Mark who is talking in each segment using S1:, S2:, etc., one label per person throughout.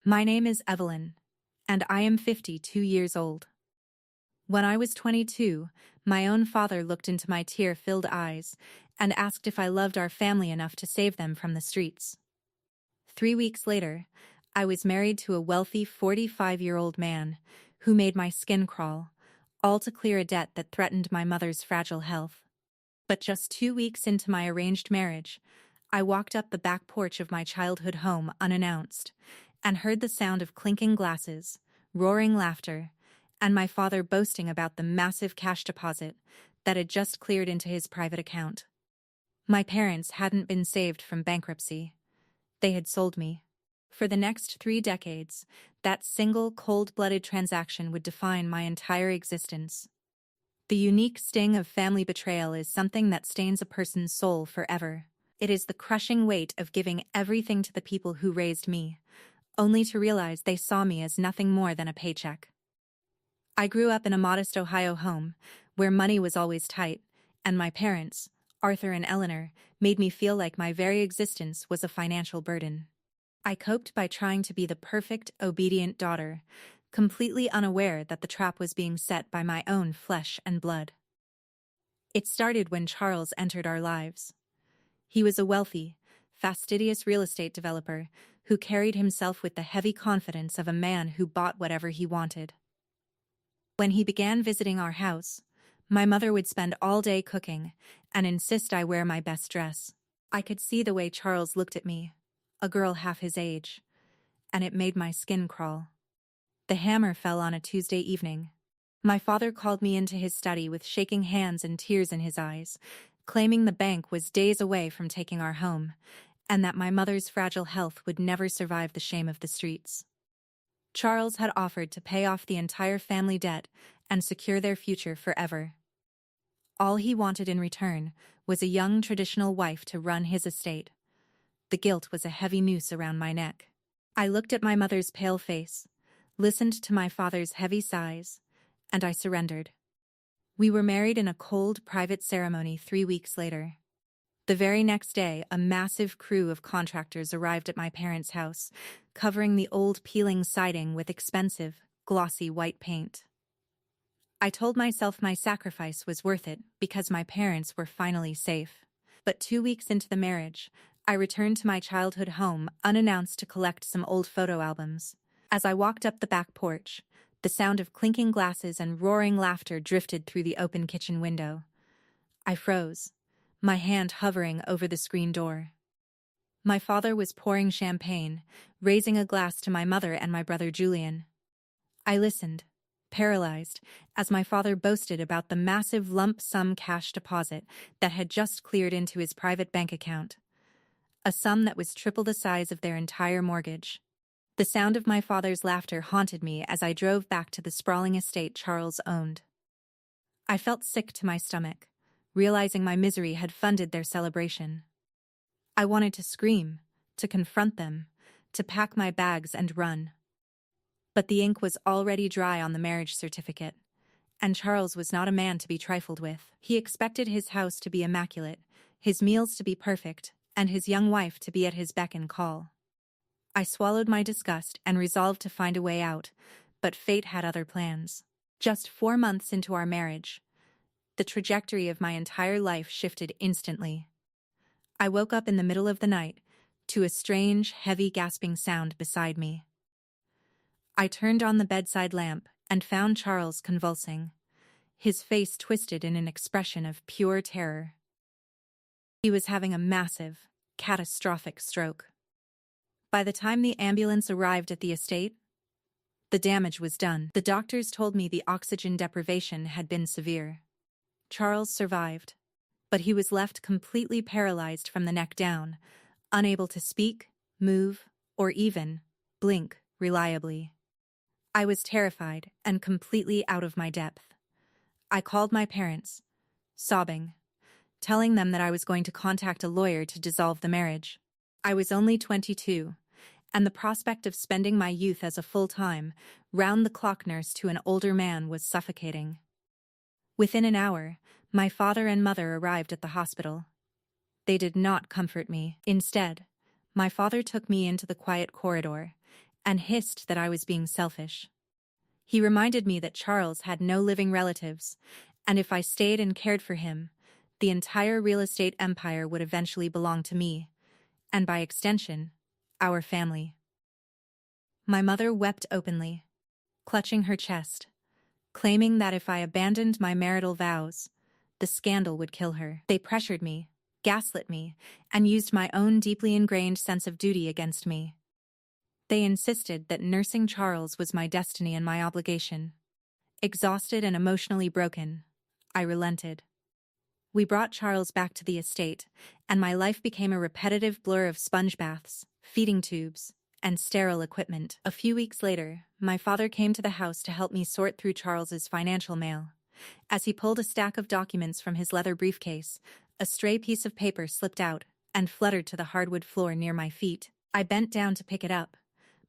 S1: My name is Evelyn, and I am 52 years old. When I was 22, my own father looked into my tear-filled eyes and asked if I loved our family enough to save them from the streets. 3 weeks later, I was married to a wealthy 45-year-old man who made my skin crawl, all to clear a debt that threatened my mother's fragile health. But just 2 weeks into my arranged marriage, I walked up the back porch of my childhood home unannounced and heard the sound of clinking glasses, roaring laughter, and my father boasting about the massive cash deposit that had just cleared into his private account. My parents hadn't been saved from bankruptcy. They had sold me. For the next 3 decades, that single cold-blooded transaction would define my entire existence. The unique sting of family betrayal is something that stains a person's soul forever. It is the crushing weight of giving everything to the people who raised me, only to realize they saw me as nothing more than a paycheck. I grew up in a modest Ohio home, where money was always tight, and my parents, Arthur and Eleanor, made me feel like my very existence was a financial burden. I coped by trying to be the perfect, obedient daughter, completely unaware that the trap was being set by my own flesh and blood. It started when Charles entered our lives. He was a wealthy, fastidious real estate developer who carried himself with the heavy confidence of a man who bought whatever he wanted. When he began visiting our house, my mother would spend all day cooking and insist I wear my best dress. I could see the way Charles looked at me, a girl half his age, and it made my skin crawl. The hammer fell on a Tuesday evening. My father called me into his study with shaking hands and tears in his eyes, claiming the bank was days away from taking our home, and that my mother's fragile health would never survive the shame of the streets. Charles had offered to pay off the entire family debt and secure their future forever. All he wanted in return was a young traditional wife to run his estate. The guilt was a heavy noose around my neck. I looked at my mother's pale face, listened to my father's heavy sighs, and I surrendered. We were married in a cold, private ceremony 3 weeks later. The very next day, a massive crew of contractors arrived at my parents' house, covering the old peeling siding with expensive, glossy white paint. I told myself my sacrifice was worth it because my parents were finally safe. But 2 weeks into the marriage, I returned to my childhood home unannounced to collect some old photo albums. As I walked up the back porch, the sound of clinking glasses and roaring laughter drifted through the open kitchen window. I froze, my hand hovering over the screen door. My father was pouring champagne, raising a glass to my mother and my brother Julian. I listened, paralyzed, as my father boasted about the massive lump sum cash deposit that had just cleared into his private bank account. A sum that was triple the size of their entire mortgage. The sound of my father's laughter haunted me as I drove back to the sprawling estate Charles owned. I felt sick to my stomach, realizing my misery had funded their celebration. I wanted to scream, to confront them, to pack my bags and run. But the ink was already dry on the marriage certificate, and Charles was not a man to be trifled with. He expected his house to be immaculate, his meals to be perfect, and his young wife to be at his beck and call. I swallowed my disgust and resolved to find a way out, but fate had other plans. Just 4 months into our marriage, the trajectory of my entire life shifted instantly. I woke up in the middle of the night to a strange, heavy gasping sound beside me. I turned on the bedside lamp and found Charles convulsing, his face twisted in an expression of pure terror. He was having a massive, catastrophic stroke. By the time the ambulance arrived at the estate, the damage was done. The doctors told me the oxygen deprivation had been severe. Charles survived, but he was left completely paralyzed from the neck down, unable to speak, move, or even blink reliably. I was terrified and completely out of my depth. I called my parents, sobbing, telling them that I was going to contact a lawyer to dissolve the marriage. I was only 22, and the prospect of spending my youth as a full-time, round-the-clock nurse to an older man was suffocating. Within an hour, my father and mother arrived at the hospital. They did not comfort me. Instead, my father took me into the quiet corridor and hissed that I was being selfish. He reminded me that Charles had no living relatives, and if I stayed and cared for him, the entire real estate empire would eventually belong to me, and by extension, our family. My mother wept openly, clutching her chest, claiming that if I abandoned my marital vows, the scandal would kill her. They pressured me, gaslit me, and used my own deeply ingrained sense of duty against me. They insisted that nursing Charles was my destiny and my obligation. Exhausted and emotionally broken, I relented. We brought Charles back to the estate, and my life became a repetitive blur of sponge baths, feeding tubes, and sterile equipment. A few weeks later, my father came to the house to help me sort through Charles's financial mail. As he pulled a stack of documents from his leather briefcase, a stray piece of paper slipped out and fluttered to the hardwood floor near my feet. I bent down to pick it up,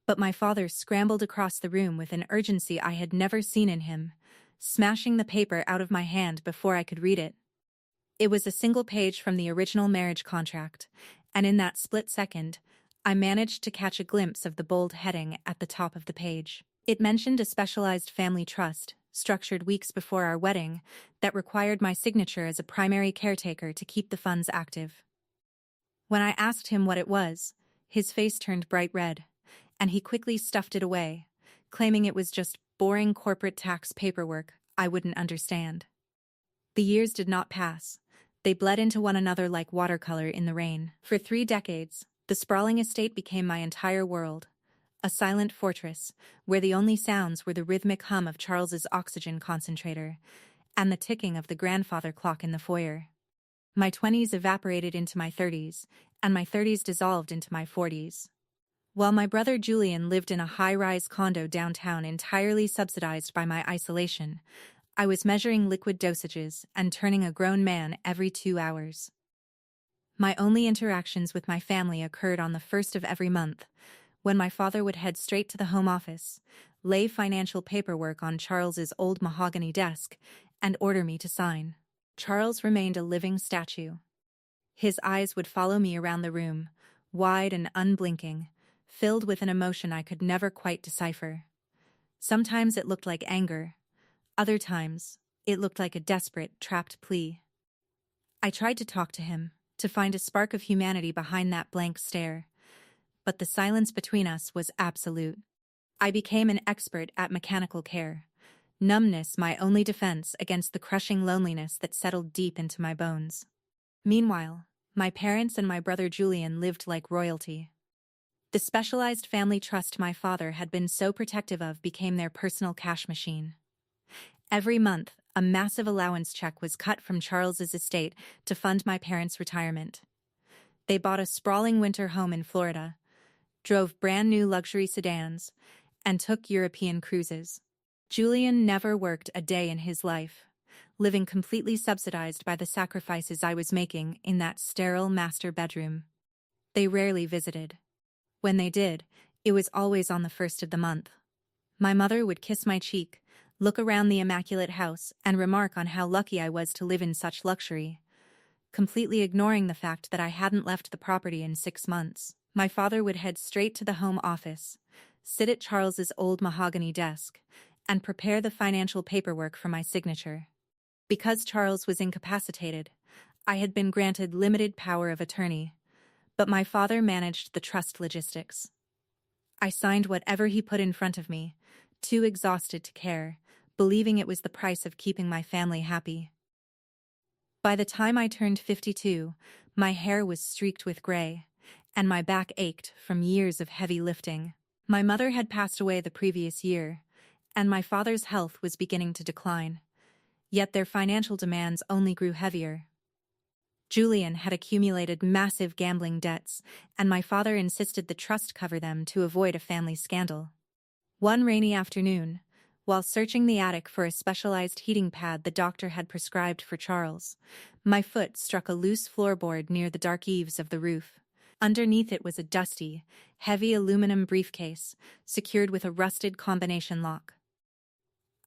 S1: but my father scrambled across the room with an urgency I had never seen in him, smashing the paper out of my hand before I could read it. It was a single page from the original marriage contract, and in that split second, I managed to catch a glimpse of the bold heading at the top of the page. It mentioned a specialized family trust, structured weeks before our wedding, that required my signature as a primary caretaker to keep the funds active. When I asked him what it was, his face turned bright red, and he quickly stuffed it away, claiming it was just boring corporate tax paperwork I wouldn't understand. The years did not pass. They bled into one another like watercolor in the rain. For 3 decades, the sprawling estate became my entire world, a silent fortress where the only sounds were the rhythmic hum of Charles's oxygen concentrator and the ticking of the grandfather clock in the foyer. My 20s evaporated into my 30s, and my 30s dissolved into my 40s. While my brother Julian lived in a high-rise condo downtown entirely subsidized by my isolation, I was measuring liquid dosages and turning a grown man every 2 hours. My only interactions with my family occurred on the first of every month, when my father would head straight to the home office, lay financial paperwork on Charles's old mahogany desk, and order me to sign. Charles remained a living statue. His eyes would follow me around the room, wide and unblinking, filled with an emotion I could never quite decipher. Sometimes it looked like anger. Other times, it looked like a desperate, trapped plea. I tried to talk to him, to find a spark of humanity behind that blank stare, but the silence between us was absolute. I became an expert at mechanical care, numbness my only defense against the crushing loneliness that settled deep into my bones. Meanwhile, my parents and my brother Julian lived like royalty. The specialized family trust my father had been so protective of became their personal cash machine. Every month, a massive allowance check was cut from Charles's estate to fund my parents' retirement. They bought a sprawling winter home in Florida, drove brand-new luxury sedans, and took European cruises. Julian never worked a day in his life, living completely subsidized by the sacrifices I was making in that sterile master bedroom. They rarely visited. When they did, it was always on the first of the month. My mother would kiss my cheek, look around the immaculate house, and remark on how lucky I was to live in such luxury, completely ignoring the fact that I hadn't left the property in 6 months. My father would head straight to the home office, sit at Charles's old mahogany desk, and prepare the financial paperwork for my signature. Because Charles was incapacitated, I had been granted limited power of attorney, but my father managed the trust logistics. I signed whatever he put in front of me, too exhausted to care, believing it was the price of keeping my family happy. By the time I turned 52, my hair was streaked with gray, and my back ached from years of heavy lifting. My mother had passed away the previous year, and my father's health was beginning to decline, yet their financial demands only grew heavier. Julian had accumulated massive gambling debts, and my father insisted the trust cover them to avoid a family scandal. One rainy afternoon, while searching the attic for a specialized heating pad the doctor had prescribed for Charles, my foot struck a loose floorboard near the dark eaves of the roof. Underneath it was a dusty, heavy aluminum briefcase, secured with a rusted combination lock.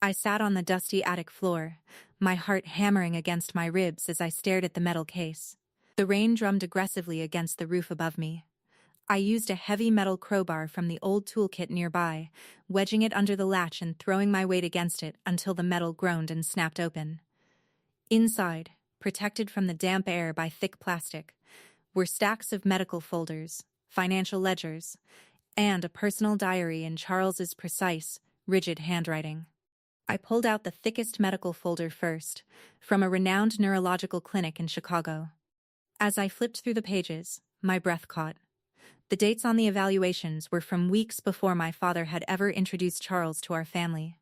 S1: I sat on the dusty attic floor, my heart hammering against my ribs as I stared at the metal case. The rain drummed aggressively against the roof above me. I used a heavy metal crowbar from the old toolkit nearby, wedging it under the latch and throwing my weight against it until the metal groaned and snapped open. Inside, protected from the damp air by thick plastic, were stacks of medical folders, financial ledgers, and a personal diary in Charles's precise, rigid handwriting. I pulled out the thickest medical folder first, from a renowned neurological clinic in Chicago. As I flipped through the pages, my breath caught. The dates on the evaluations were from weeks before my father had ever introduced Charles to our family.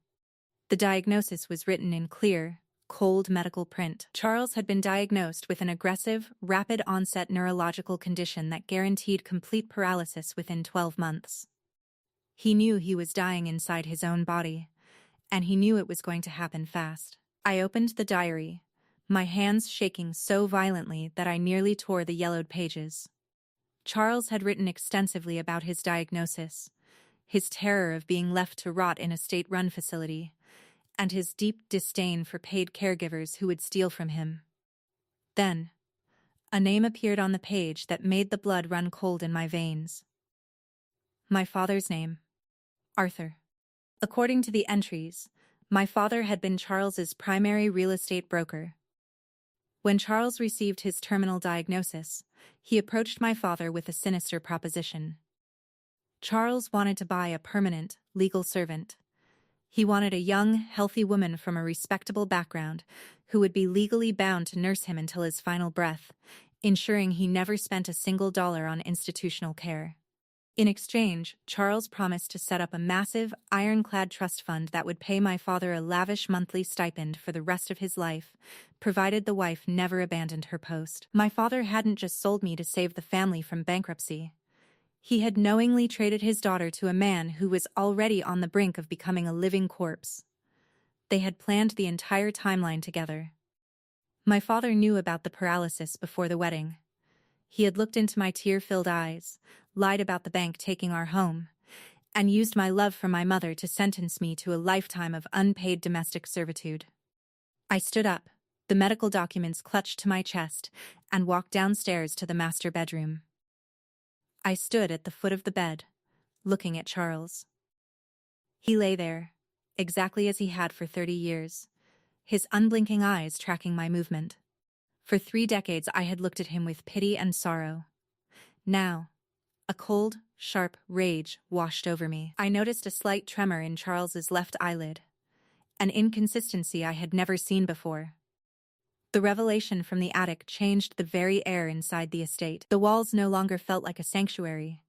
S1: The diagnosis was written in clear, cold medical print. Charles had been diagnosed with an aggressive, rapid-onset neurological condition that guaranteed complete paralysis within 12 months. He knew he was dying inside his own body, and he knew it was going to happen fast. I opened the diary, my hands shaking so violently that I nearly tore the yellowed pages. Charles had written extensively about his diagnosis, his terror of being left to rot in a state-run facility, and his deep disdain for paid caregivers who would steal from him. Then, a name appeared on the page that made the blood run cold in my veins. My father's name, Arthur. According to the entries, my father had been Charles's primary real estate broker. When Charles received his terminal diagnosis, he approached my father with a sinister proposition. Charles wanted to buy a permanent, legal servant. He wanted a young, healthy woman from a respectable background who would be legally bound to nurse him until his final breath, ensuring he never spent a single dollar on institutional care. In exchange, Charles promised to set up a massive, ironclad trust fund that would pay my father a lavish monthly stipend for the rest of his life, provided the wife never abandoned her post. My father hadn't just sold me to save the family from bankruptcy. He had knowingly traded his daughter to a man who was already on the brink of becoming a living corpse. They had planned the entire timeline together. My father knew about the paralysis before the wedding. He had looked into my tear-filled eyes, lied about the bank taking our home, and used my love for my mother to sentence me to a lifetime of unpaid domestic servitude. I stood up, the medical documents clutched to my chest, and walked downstairs to the master bedroom. I stood at the foot of the bed, looking at Charles. He lay there, exactly as he had for 30 years, his unblinking eyes tracking my movement. For 3 decades I had looked at him with pity and sorrow. Now, a cold, sharp rage washed over me. I noticed a slight tremor in Charles's left eyelid, an inconsistency I had never seen before. The revelation from the attic changed the very air inside the estate. The walls no longer felt like a sanctuary.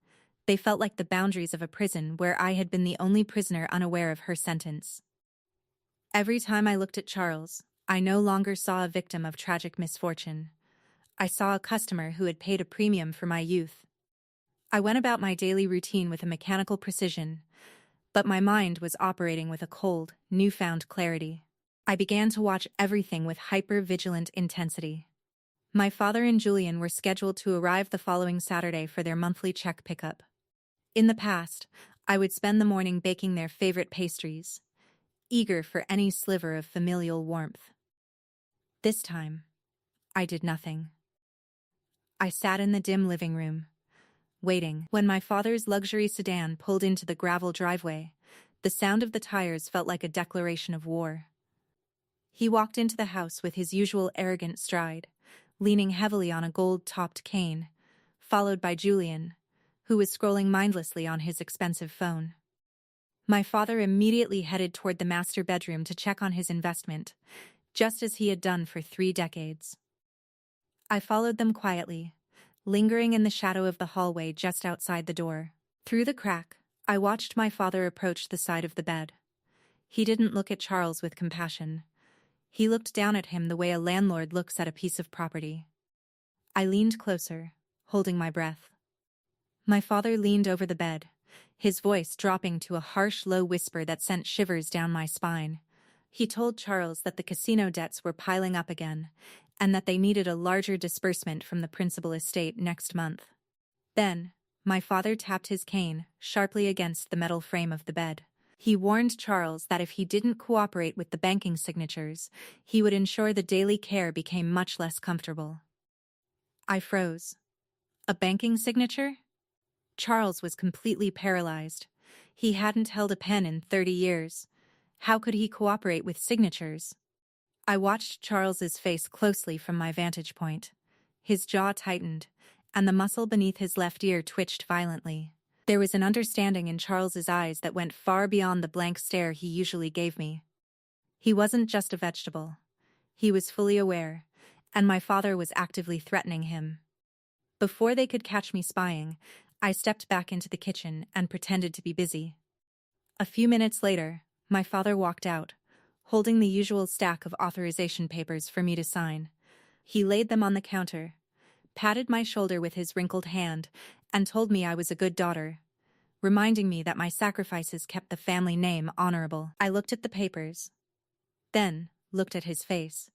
S1: They felt like the boundaries of a prison where I had been the only prisoner unaware of her sentence. Every time I looked at Charles, I no longer saw a victim of tragic misfortune. I saw a customer who had paid a premium for my youth. I went about my daily routine with a mechanical precision, but my mind was operating with a cold, newfound clarity. I began to watch everything with hyper-vigilant intensity. My father and Julian were scheduled to arrive the following Saturday for their monthly check pickup. In the past, I would spend the morning baking their favorite pastries, eager for any sliver of familial warmth. This time, I did nothing. I sat in the dim living room, waiting. When my father's luxury sedan pulled into the gravel driveway, the sound of the tires felt like a declaration of war. He walked into the house with his usual arrogant stride, leaning heavily on a gold-topped cane, followed by Julian, who was scrolling mindlessly on his expensive phone. My father immediately headed toward the master bedroom to check on his investment, just as he had done for 3 decades. I followed them quietly, lingering in the shadow of the hallway just outside the door. Through the crack, I watched my father approach the side of the bed. He didn't look at Charles with compassion. He looked down at him the way a landlord looks at a piece of property. I leaned closer, holding my breath. My father leaned over the bed, his voice dropping to a harsh, low whisper that sent shivers down my spine. He told Charles that the casino debts were piling up again, and that they needed a larger disbursement from the principal estate next month. Then, my father tapped his cane sharply against the metal frame of the bed. He warned Charles that if he didn't cooperate with the banking signatures, he would ensure the daily care became much less comfortable. I froze. A banking signature? Charles was completely paralyzed. He hadn't held a pen in 30 years. How could he cooperate with signatures? I watched Charles's face closely from my vantage point. His jaw tightened, and the muscle beneath his left ear twitched violently. There was an understanding in Charles's eyes that went far beyond the blank stare he usually gave me. He wasn't just a vegetable. He was fully aware, and my father was actively threatening him. Before they could catch me spying, I stepped back into the kitchen and pretended to be busy. A few minutes later, my father walked out, holding the usual stack of authorization papers for me to sign. He laid them on the counter, patted my shoulder with his wrinkled hand, and told me I was a good daughter, reminding me that my sacrifices kept the family name honorable. I looked at the papers, then looked at his face,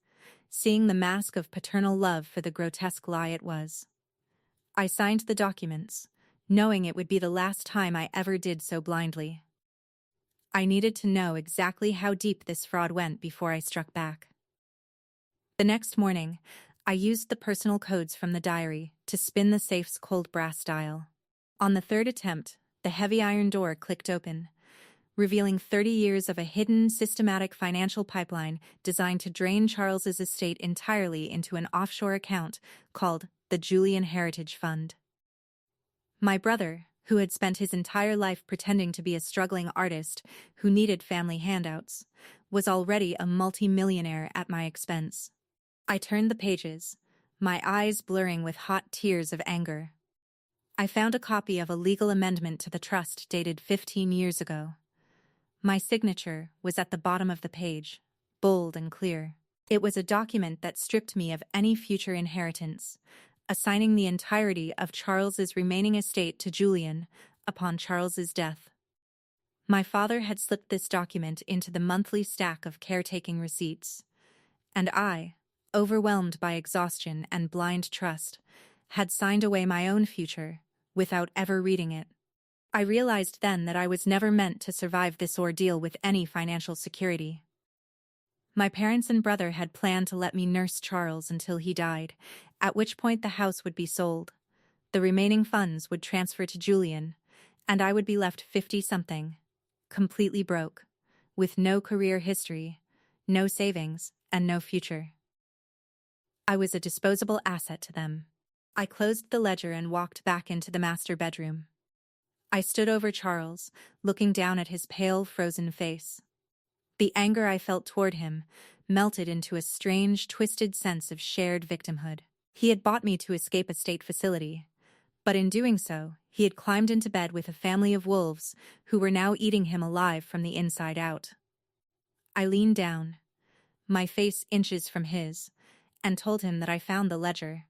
S1: seeing the mask of paternal love for the grotesque lie it was. I signed the documents, knowing it would be the last time I ever did so blindly. I needed to know exactly how deep this fraud went before I struck back. The next morning, I used the personal codes from the diary to spin the safe's cold brass dial. On the third attempt, the heavy iron door clicked open, revealing 30 years of a hidden, systematic financial pipeline designed to drain Charles's estate entirely into an offshore account called the Julian Heritage Fund. My brother, who had spent his entire life pretending to be a struggling artist who needed family handouts, was already a multi-millionaire at my expense. I turned the pages, my eyes blurring with hot tears of anger. I found a copy of a legal amendment to the trust dated 15 years ago. My signature was at the bottom of the page, bold and clear. It was a document that stripped me of any future inheritance, assigning the entirety of Charles's remaining estate to Julian upon Charles's death. My father had slipped this document into the monthly stack of caretaking receipts, and I, overwhelmed by exhaustion and blind trust, had signed away my own future without ever reading it. I realized then that I was never meant to survive this ordeal with any financial security. My parents and brother had planned to let me nurse Charles until he died, at which point the house would be sold. The remaining funds would transfer to Julian, and I would be left 50-something, completely broke, with no career history, no savings, and no future. I was a disposable asset to them. I closed the ledger and walked back into the master bedroom. I stood over Charles, looking down at his pale, frozen face. The anger I felt toward him melted into a strange, twisted sense of shared victimhood. He had bought me to escape a state facility, but in doing so, he had climbed into bed with a family of wolves who were now eating him alive from the inside out. I leaned down, my face inches from his, and told him that I found the ledger.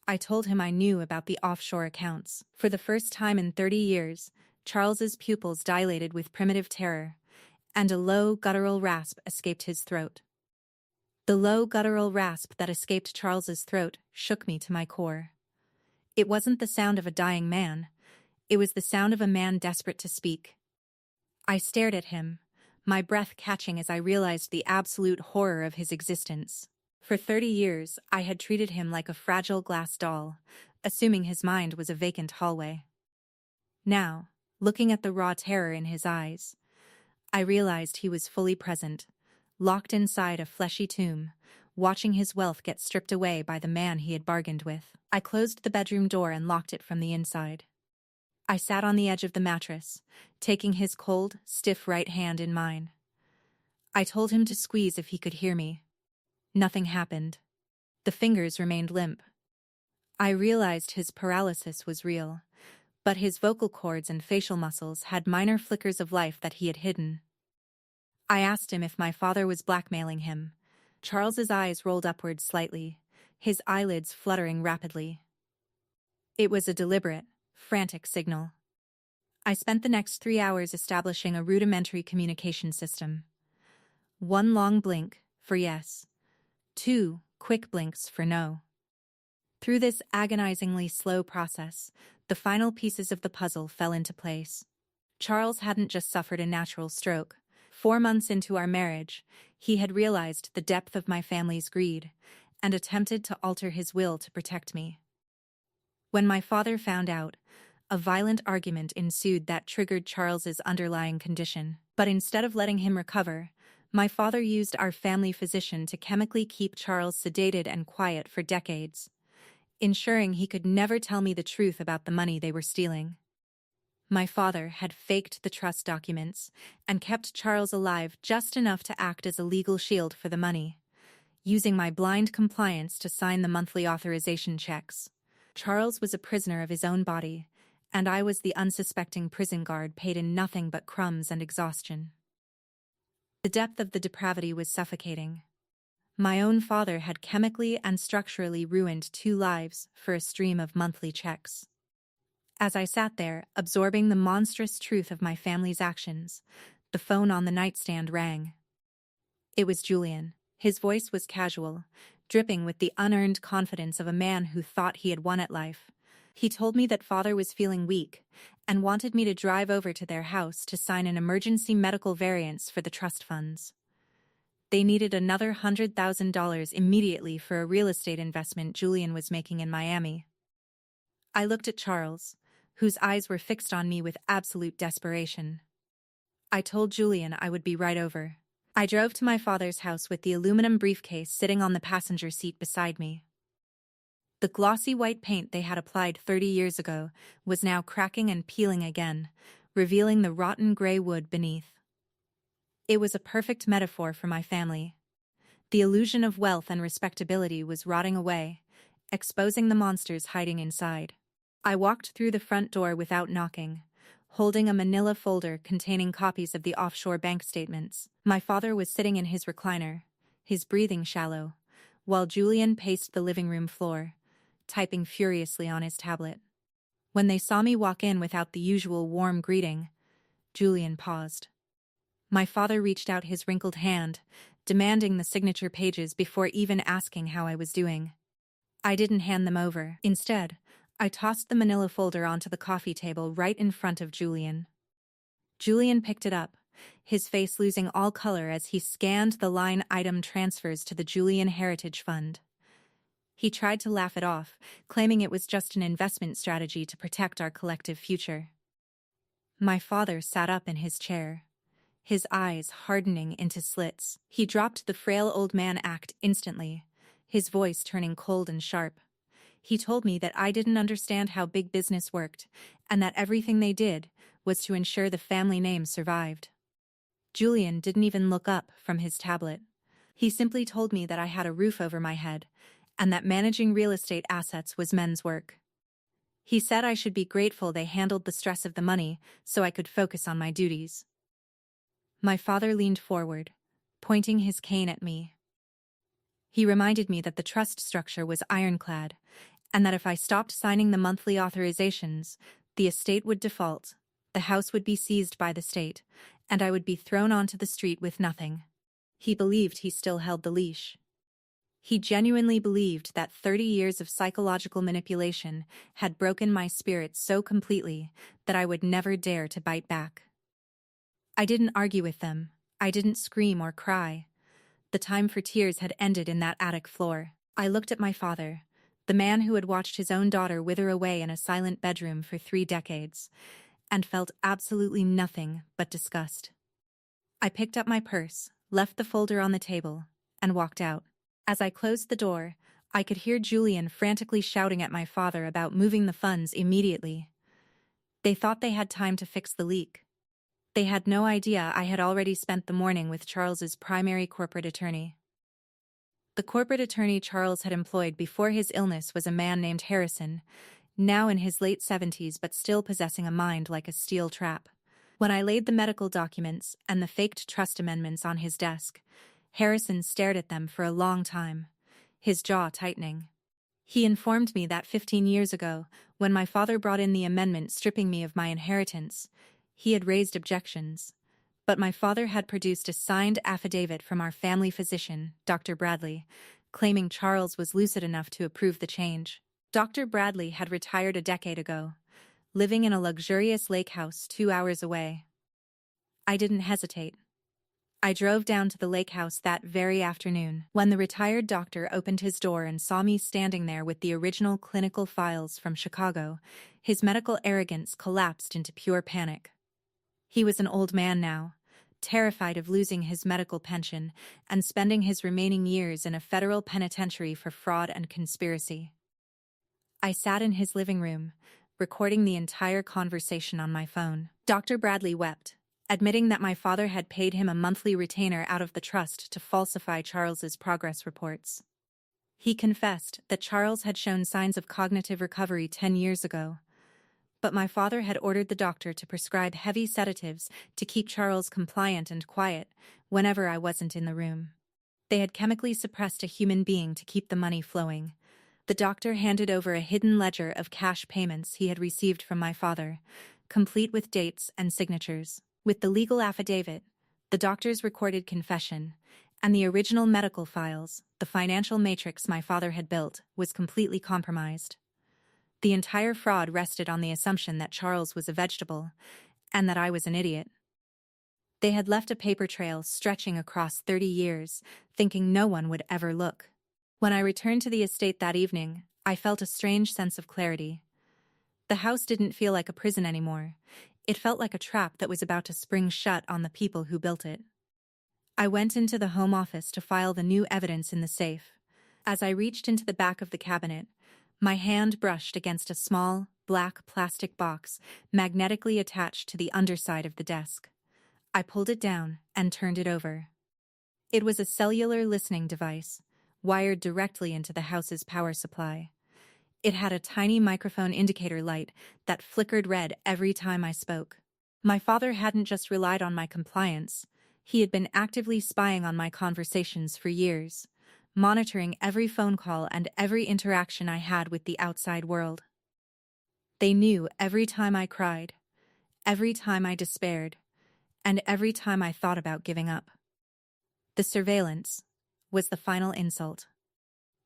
S1: I told him I knew about the offshore accounts. For the first time in 30 years, Charles's pupils dilated with primitive terror, and a low, guttural rasp escaped his throat. The low, guttural rasp that escaped Charles's throat shook me to my core. It wasn't the sound of a dying man. It was the sound of a man desperate to speak. I stared at him, my breath catching as I realized the absolute horror of his existence. For 30 years, I had treated him like a fragile glass doll, assuming his mind was a vacant hallway. Now, looking at the raw terror in his eyes, I realized he was fully present, locked inside a fleshy tomb, watching his wealth get stripped away by the man he had bargained with. I closed the bedroom door and locked it from the inside. I sat on the edge of the mattress, taking his cold, stiff right hand in mine. I told him to squeeze if he could hear me. Nothing happened. The fingers remained limp. I realized his paralysis was real, but his vocal cords and facial muscles had minor flickers of life that he had hidden. I asked him if my father was blackmailing him. Charles's eyes rolled upward slightly, his eyelids fluttering rapidly. It was a deliberate, frantic signal. I spent the next 3 hours establishing a rudimentary communication system. 1 long blink for yes, 2 quick blinks for no. Through this agonizingly slow process, the final pieces of the puzzle fell into place. Charles hadn't just suffered a natural stroke. 4 months into our marriage, he had realized the depth of my family's greed and attempted to alter his will to protect me. When my father found out, a violent argument ensued that triggered Charles's underlying condition. But instead of letting him recover, my father used our family physician to chemically keep Charles sedated and quiet for decades, ensuring he could never tell me the truth about the money they were stealing. My father had faked the trust documents and kept Charles alive just enough to act as a legal shield for the money, using my blind compliance to sign the monthly authorization checks. Charles was a prisoner of his own body, and I was the unsuspecting prison guard paid in nothing but crumbs and exhaustion. The depth of the depravity was suffocating. My own father had chemically and structurally ruined 2 lives for a stream of monthly checks. As I sat there, absorbing the monstrous truth of my family's actions, the phone on the nightstand rang. It was Julian. His voice was casual, dripping with the unearned confidence of a man who thought he had won at life. He told me that father was feeling weak and wanted me to drive over to their house to sign an emergency medical variance for the trust funds. They needed another $100,000 immediately for a real estate investment Julian was making in Miami. I looked at Charles, whose eyes were fixed on me with absolute desperation. I told Julian I would be right over. I drove to my father's house with the aluminum briefcase sitting on the passenger seat beside me. The glossy white paint they had applied 30 years ago was now cracking and peeling again, revealing the rotten gray wood beneath. It was a perfect metaphor for my family. The illusion of wealth and respectability was rotting away, exposing the monsters hiding inside. I walked through the front door without knocking, holding a manila folder containing copies of the offshore bank statements. My father was sitting in his recliner, his breathing shallow, while Julian paced the living room floor, typing furiously on his tablet. When they saw me walk in without the usual warm greeting, Julian paused. My father reached out his wrinkled hand, demanding the signature pages before even asking how I was doing. I didn't hand them over. Instead, I tossed the manila folder onto the coffee table right in front of Julian. Julian picked it up, his face losing all color as he scanned the line item transfers to the Julian Heritage Fund. He tried to laugh it off, claiming it was just an investment strategy to protect our collective future. My father sat up in his chair, his eyes hardening into slits. He dropped the frail old man act instantly, his voice turning cold and sharp. He told me that I didn't understand how big business worked, and that everything they did was to ensure the family name survived. Julian didn't even look up from his tablet. He simply told me that I had a roof over my head, and that managing real estate assets was men's work. He said I should be grateful they handled the stress of the money so I could focus on my duties. My father leaned forward, pointing his cane at me. He reminded me that the trust structure was ironclad, and that if I stopped signing the monthly authorizations, the estate would default, the house would be seized by the state, and I would be thrown onto the street with nothing. He believed he still held the leash. He genuinely believed that 30 years of psychological manipulation had broken my spirit so completely that I would never dare to bite back. I didn't argue with them. I didn't scream or cry. The time for tears had ended in that attic floor. I looked at my father, the man who had watched his own daughter wither away in a silent bedroom for 3 decades, and felt absolutely nothing but disgust. I picked up my purse, left the folder on the table, and walked out. As I closed the door, I could hear Julian frantically shouting at my father about moving the funds immediately. They thought they had time to fix the leak. They had no idea I had already spent the morning with Charles's primary corporate attorney. The corporate attorney Charles had employed before his illness was a man named Harrison, now in his late 70s but still possessing a mind like a steel trap. When I laid the medical documents and the faked trust amendments on his desk, Harrison stared at them for a long time, his jaw tightening. He informed me that 15 years ago, when my father brought in the amendment stripping me of my inheritance, he had raised objections. But my father had produced a signed affidavit from our family physician, Dr. Bradley, claiming Charles was lucid enough to approve the change. Dr. Bradley had retired a decade ago, living in a luxurious lake house 2 hours away. I didn't hesitate. I drove down to the lake house that very afternoon. When the retired doctor opened his door and saw me standing there with the original clinical files from Chicago, his medical arrogance collapsed into pure panic. He was an old man now, terrified of losing his medical pension and spending his remaining years in a federal penitentiary for fraud and conspiracy. I sat in his living room, recording the entire conversation on my phone. Dr. Bradley wept, admitting that my father had paid him a monthly retainer out of the trust to falsify Charles's progress reports. He confessed that Charles had shown signs of cognitive recovery 10 years ago, but my father had ordered the doctor to prescribe heavy sedatives to keep Charles compliant and quiet whenever I wasn't in the room. They had chemically suppressed a human being to keep the money flowing. The doctor handed over a hidden ledger of cash payments he had received from my father, complete with dates and signatures. With the legal affidavit, the doctor's recorded confession, and the original medical files, the financial matrix my father had built was completely compromised. The entire fraud rested on the assumption that Charles was a vegetable, and that I was an idiot. They had left a paper trail stretching across 30 years, thinking no one would ever look. When I returned to the estate that evening, I felt a strange sense of clarity. The house didn't feel like a prison anymore. It felt like a trap that was about to spring shut on the people who built it. I went into the home office to file the new evidence in the safe. As I reached into the back of the cabinet, my hand brushed against a small, black plastic box magnetically attached to the underside of the desk. I pulled it down and turned it over. It was a cellular listening device, wired directly into the house's power supply. It had a tiny microphone indicator light that flickered red every time I spoke. My father hadn't just relied on my compliance, he had been actively spying on my conversations for years, monitoring every phone call and every interaction I had with the outside world. They knew every time I cried, every time I despaired, and every time I thought about giving up. The surveillance was the final insult.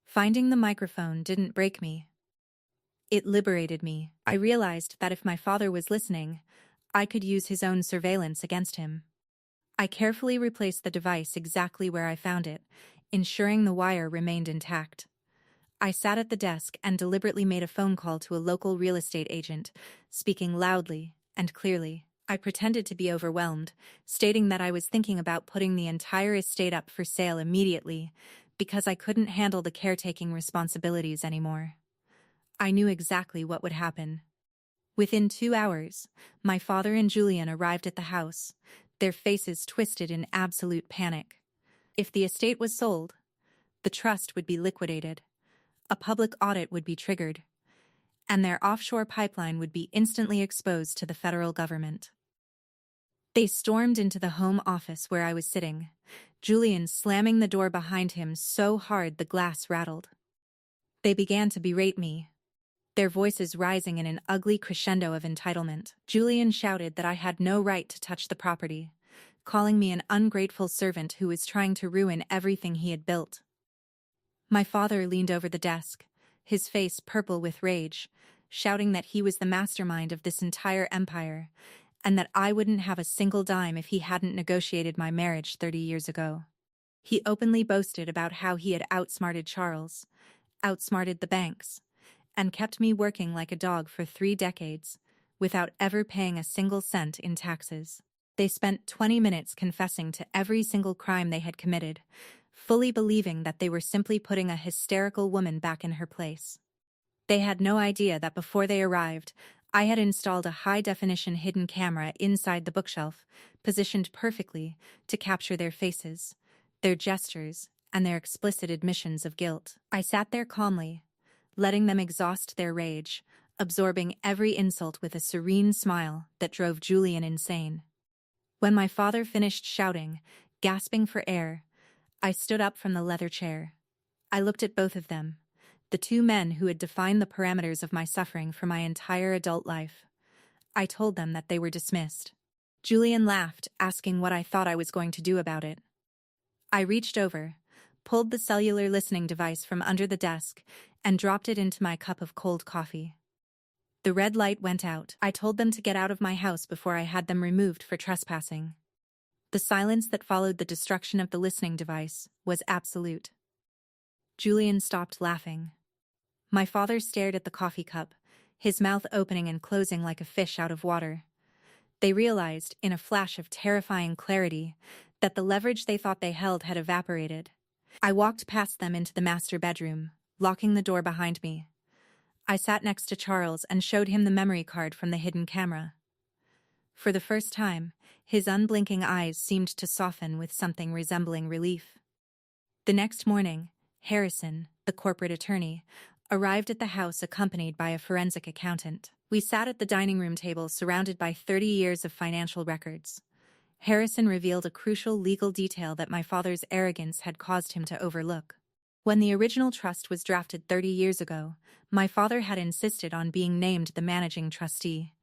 S1: Finding the microphone didn't break me. It liberated me. I realized that if my father was listening, I could use his own surveillance against him. I carefully replaced the device exactly where I found it, ensuring the wire remained intact. I sat at the desk and deliberately made a phone call to a local real estate agent, speaking loudly and clearly. I pretended to be overwhelmed, stating that I was thinking about putting the entire estate up for sale immediately because I couldn't handle the caretaking responsibilities anymore. I knew exactly what would happen. Within 2 hours, my father and Julian arrived at the house, their faces twisted in absolute panic. If the estate was sold, the trust would be liquidated, a public audit would be triggered, and their offshore pipeline would be instantly exposed to the federal government. They stormed into the home office where I was sitting, Julian slamming the door behind him so hard the glass rattled. They began to berate me, their voices rising in an ugly crescendo of entitlement. Julian shouted that I had no right to touch the property, calling me an ungrateful servant who was trying to ruin everything he had built. My father leaned over the desk, his face purple with rage, shouting that he was the mastermind of this entire empire, and that I wouldn't have a single dime if he hadn't negotiated my marriage 30 years ago. He openly boasted about how he had outsmarted Charles, outsmarted the banks, and kept me working like a dog for 3 decades, without ever paying a single cent in taxes. They spent 20 minutes confessing to every single crime they had committed, fully believing that they were simply putting a hysterical woman back in her place. They had no idea that before they arrived, I had installed a high-definition hidden camera inside the bookshelf, positioned perfectly to capture their faces, their gestures, and their explicit admissions of guilt. I sat there calmly, letting them exhaust their rage, absorbing every insult with a serene smile that drove Julian insane. When my father finished shouting, gasping for air, I stood up from the leather chair. I looked at both of them, the 2 men who had defined the parameters of my suffering for my entire adult life. I told them that they were dismissed. Julian laughed, asking what I thought I was going to do about it. I reached over, pulled the cellular listening device from under the desk, and dropped it into my cup of cold coffee. The red light went out. I told them to get out of my house before I had them removed for trespassing. The silence that followed the destruction of the listening device was absolute. Julian stopped laughing. My father stared at the coffee cup, his mouth opening and closing like a fish out of water. They realized, in a flash of terrifying clarity, that the leverage they thought they held had evaporated. I walked past them into the master bedroom, locking the door behind me. I sat next to Charles and showed him the memory card from the hidden camera. For the first time, his unblinking eyes seemed to soften with something resembling relief. The next morning, Harrison, the corporate attorney, arrived at the house accompanied by a forensic accountant. We sat at the dining room table surrounded by 30 years of financial records. Harrison revealed a crucial legal detail that my father's arrogance had caused him to overlook. When the original trust was drafted 30 years ago, my father had insisted on being named the managing trustee.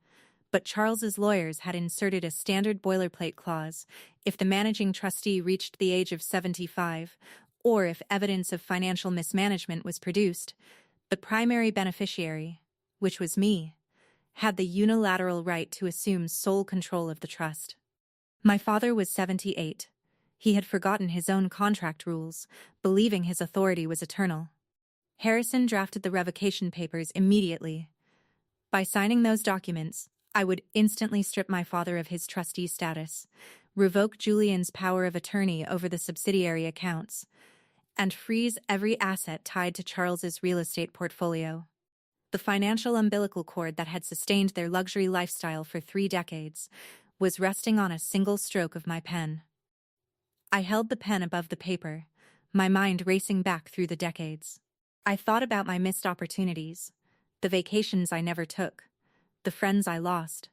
S1: But Charles's lawyers had inserted a standard boilerplate clause: if the managing trustee reached the age of 75, or if evidence of financial mismanagement was produced, the primary beneficiary, which was me, had the unilateral right to assume sole control of the trust. My father was 78. He had forgotten his own contract rules, believing his authority was eternal. Harrison drafted the revocation papers immediately. By signing those documents, I would instantly strip my father of his trustee status, revoke Julian's power of attorney over the subsidiary accounts, and freeze every asset tied to Charles's real estate portfolio. The financial umbilical cord that had sustained their luxury lifestyle for 3 decades was resting on a single stroke of my pen. I held the pen above the paper, my mind racing back through the decades. I thought about my missed opportunities, the vacations I never took, the friends I lost,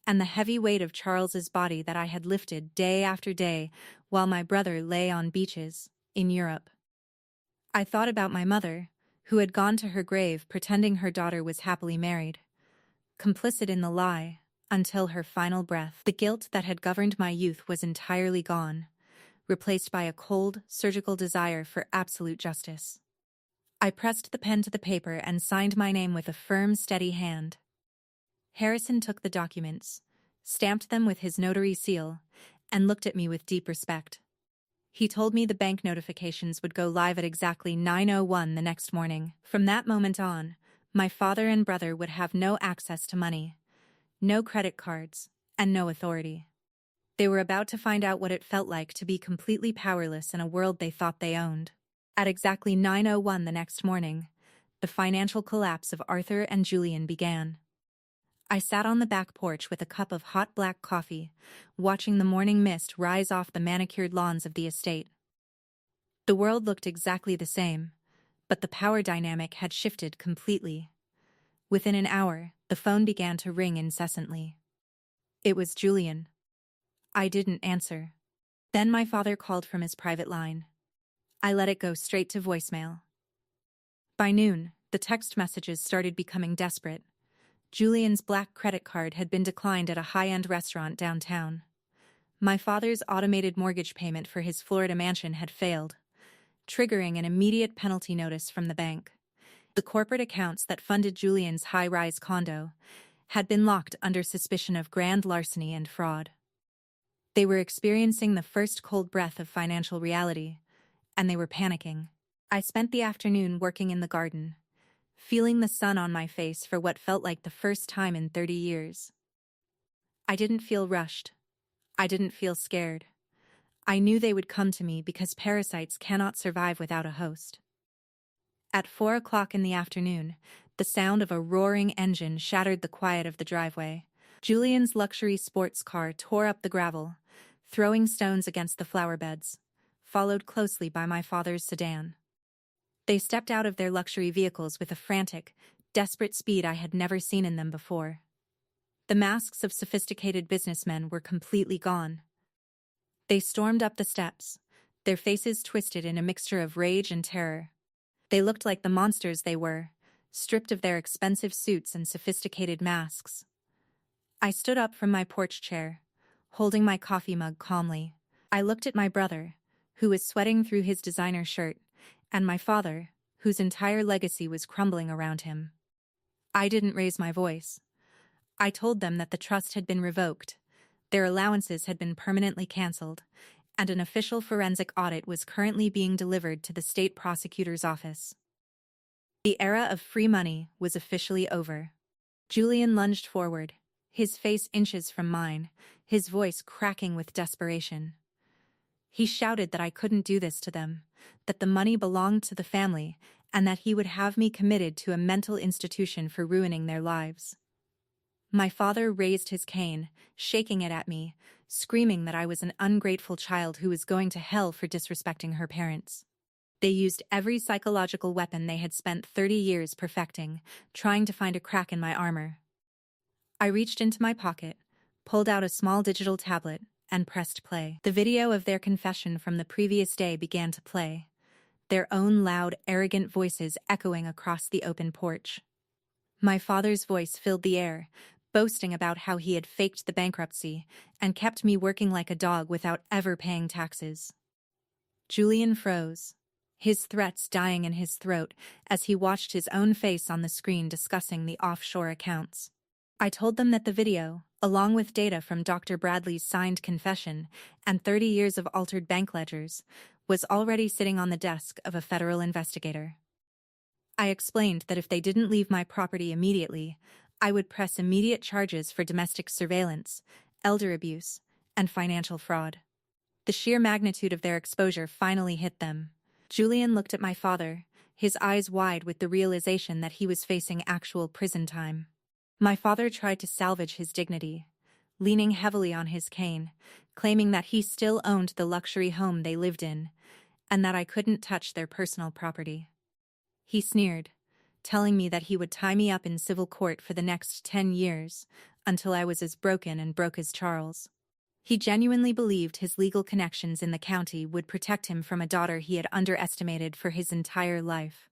S1: and the heavy weight of Charles's body that I had lifted day after day while my brother lay on beaches in Europe. I thought about my mother, who had gone to her grave pretending her daughter was happily married, complicit in the lie until her final breath. The guilt that had governed my youth was entirely gone, replaced by a cold, surgical desire for absolute justice. I pressed the pen to the paper and signed my name with a firm, steady hand. Harrison took the documents, stamped them with his notary seal, and looked at me with deep respect. He told me the bank notifications would go live at exactly 9:01 the next morning. From that moment on, my father and brother would have no access to money, no credit cards, and no authority. They were about to find out what it felt like to be completely powerless in a world they thought they owned. At exactly 9:01 the next morning, the financial collapse of Arthur and Julian began. I sat on the back porch with a cup of hot black coffee, watching the morning mist rise off the manicured lawns of the estate. The world looked exactly the same, but the power dynamic had shifted completely. Within an hour, the phone began to ring incessantly. It was Julian. I didn't answer. Then my father called from his private line. I let it go straight to voicemail. By noon, the text messages started becoming desperate. Julian's black credit card had been declined at a high-end restaurant downtown. My father's automated mortgage payment for his Florida mansion had failed, triggering an immediate penalty notice from the bank. The corporate accounts that funded Julian's high-rise condo had been locked under suspicion of grand larceny and fraud. They were experiencing the first cold breath of financial reality, and they were panicking. I spent the afternoon working in the garden, feeling the sun on my face for what felt like the first time in 30 years. I didn't feel rushed. I didn't feel scared. I knew they would come to me because parasites cannot survive without a host. At 4 o'clock in the afternoon, the sound of a roaring engine shattered the quiet of the driveway. Julian's luxury sports car tore up the gravel, throwing stones against the flower beds, followed closely by my father's sedan. They stepped out of their luxury vehicles with a frantic, desperate speed I had never seen in them before. The masks of sophisticated businessmen were completely gone. They stormed up the steps, their faces twisted in a mixture of rage and terror. They looked like the monsters they were, stripped of their expensive suits and sophisticated masks. I stood up from my porch chair, holding my coffee mug calmly. I looked at my brother, who was sweating through his designer shirt, and my father, whose entire legacy was crumbling around him. I didn't raise my voice. I told them that the trust had been revoked, Their allowances had been permanently cancelled, and an official forensic audit was currently being delivered to the state prosecutor's office. The era of free money was officially over. Julian lunged forward, his face inches from mine, his voice cracking with desperation. He shouted that I couldn't do this to them, that the money belonged to the family, and that he would have me committed to a mental institution for ruining their lives. My father raised his cane, shaking it at me, screaming that I was an ungrateful child who was going to hell for disrespecting her parents. They used every psychological weapon they had spent 30 years perfecting, trying to find a crack in my armor. I reached into my pocket, pulled out a small digital tablet, and pressed play. The video of their confession from the previous day began to play, their own loud, arrogant voices echoing across the open porch. My father's voice filled the air, boasting about how he had faked the bankruptcy and kept me working like a dog without ever paying taxes. Julian froze, his threats dying in his throat as he watched his own face on the screen discussing the offshore accounts. I told them that the video, along with data from Dr. Bradley's signed confession and 30 years of altered bank ledgers, was already sitting on the desk of a federal investigator. I explained that if they didn't leave my property immediately, I would press immediate charges for domestic surveillance, elder abuse, and financial fraud. The sheer magnitude of their exposure finally hit them. Julian looked at my father, his eyes wide with the realization that he was facing actual prison time. My father tried to salvage his dignity, leaning heavily on his cane, claiming that he still owned the luxury home they lived in, and that I couldn't touch their personal property. He sneered, telling me that he would tie me up in civil court for the next 10 years, until I was as broken and broke as Charles. He genuinely believed his legal connections in the county would protect him from a daughter he had underestimated for his entire life.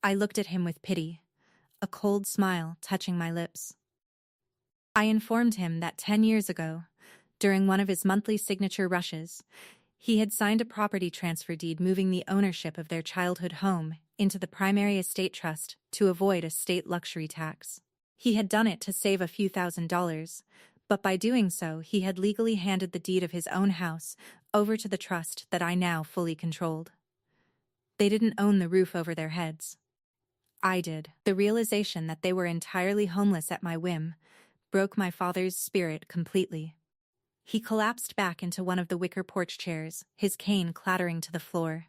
S1: I looked at him with pity, a cold smile touching my lips. I informed him that 10 years ago, during one of his monthly signature rushes, he had signed a property transfer deed moving the ownership of their childhood home into the primary estate trust to avoid a state luxury tax. He had done it to save a few $1,000s, but by doing so he had legally handed the deed of his own house over to the trust that I now fully controlled. They didn't own the roof over their heads. I did. The realization that they were entirely homeless at my whim broke my father's spirit completely. He collapsed back into one of the wicker porch chairs, his cane clattering to the floor.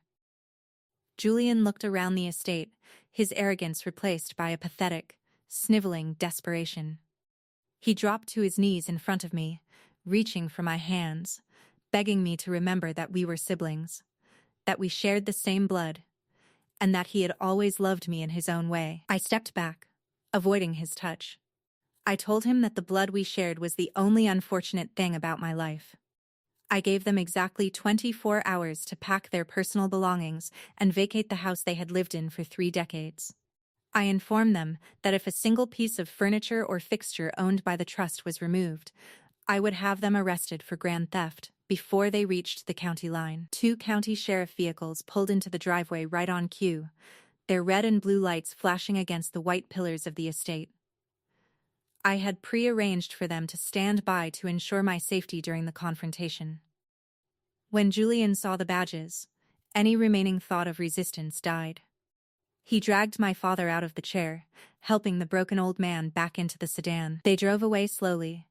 S1: Julian looked around the estate, his arrogance replaced by a pathetic, sniveling desperation. He dropped to his knees in front of me, reaching for my hands, begging me to remember that we were siblings, that we shared the same blood, and that he had always loved me in his own way. I stepped back, avoiding his touch. I told him that the blood we shared was the only unfortunate thing about my life. I gave them exactly 24 hours to pack their personal belongings and vacate the house they had lived in for 3 decades. I informed them that if a single piece of furniture or fixture owned by the trust was removed, I would have them arrested for grand theft before they reached the county line. 2 county sheriff vehicles pulled into the driveway right on cue, their red and blue lights flashing against the white pillars of the estate. I had pre-arranged for them to stand by to ensure my safety during the confrontation. When Julian saw the badges, any remaining thought of resistance died. He dragged my father out of the chair, helping the broken old man back into the sedan. They drove away slowly,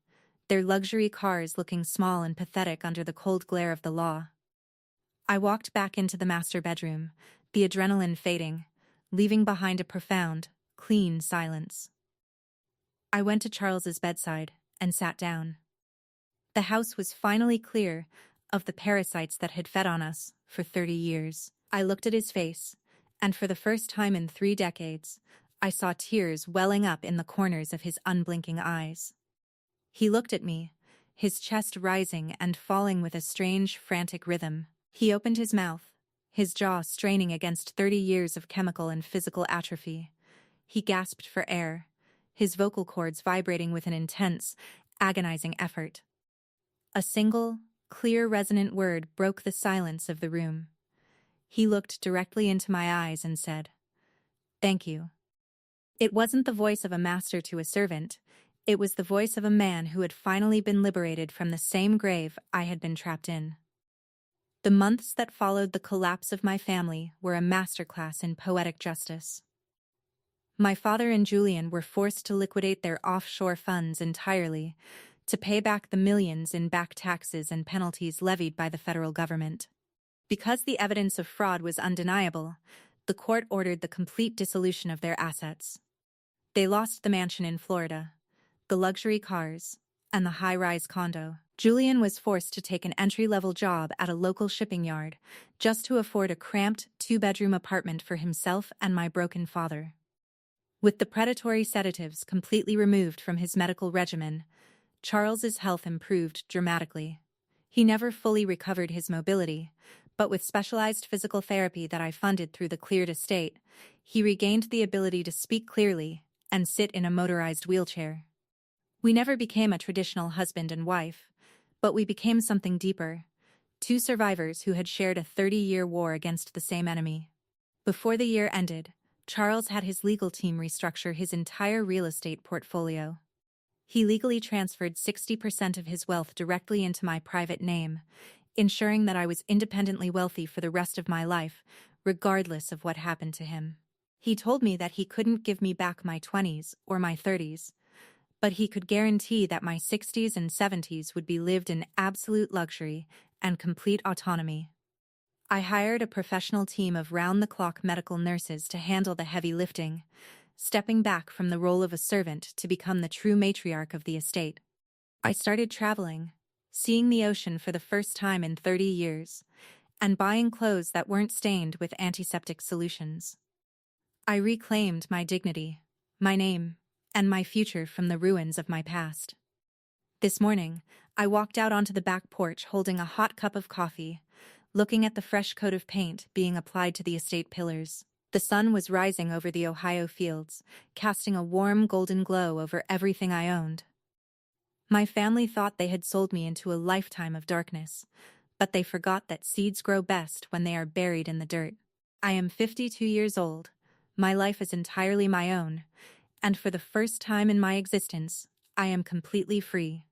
S1: their luxury cars looking small and pathetic under the cold glare of the law. I walked back into the master bedroom, the adrenaline fading, leaving behind a profound, clean silence. I went to Charles's bedside and sat down. The house was finally clear of the parasites that had fed on us for 30 years. I looked at his face, and for the first time in 3 decades, I saw tears welling up in the corners of his unblinking eyes. He looked at me, his chest rising and falling with a strange, frantic rhythm. He opened his mouth, his jaw straining against 30 years of chemical and physical atrophy. He gasped for air, his vocal cords vibrating with an intense, agonizing effort. A single, clear, resonant word broke the silence of the room. He looked directly into my eyes and said, "Thank you." It wasn't the voice of a master to a servant, It was the voice of a man who had finally been liberated from the same grave I had been trapped in. The months that followed the collapse of my family were a masterclass in poetic justice. My father and Julian were forced to liquidate their offshore funds entirely to pay back the millions in back taxes and penalties levied by the federal government. Because the evidence of fraud was undeniable, the court ordered the complete dissolution of their assets. They lost the mansion in Florida, the luxury cars, and the high-rise condo. Julian was forced to take an entry-level job at a local shipping yard just to afford a cramped two-bedroom apartment for himself and my broken father. With the predatory sedatives completely removed from his medical regimen, Charles's health improved dramatically. He never fully recovered his mobility, but with specialized physical therapy that I funded through the cleared estate, he regained the ability to speak clearly and sit in a motorized wheelchair. We never became a traditional husband and wife, but we became something deeper, two survivors who had shared a 30-year war against the same enemy. Before the year ended, Charles had his legal team restructure his entire real estate portfolio. He legally transferred 60% of his wealth directly into my private name, ensuring that I was independently wealthy for the rest of my life, regardless of what happened to him. He told me that he couldn't give me back my 20s or my 30s, but he could guarantee that my 60s and 70s would be lived in absolute luxury and complete autonomy. I hired a professional team of round-the-clock medical nurses to handle the heavy lifting, stepping back from the role of a servant to become the true matriarch of the estate. I started traveling, seeing the ocean for the first time in 30 years, and buying clothes that weren't stained with antiseptic solutions. I reclaimed my dignity, my name, and my future from the ruins of my past. This morning, I walked out onto the back porch holding a hot cup of coffee, looking at the fresh coat of paint being applied to the estate pillars. The sun was rising over the Ohio fields, casting a warm golden glow over everything I owned. My family thought they had sold me into a lifetime of darkness, but they forgot that seeds grow best when they are buried in the dirt. I am 52 years old, my life is entirely my own, and for the first time in my existence, I am completely free.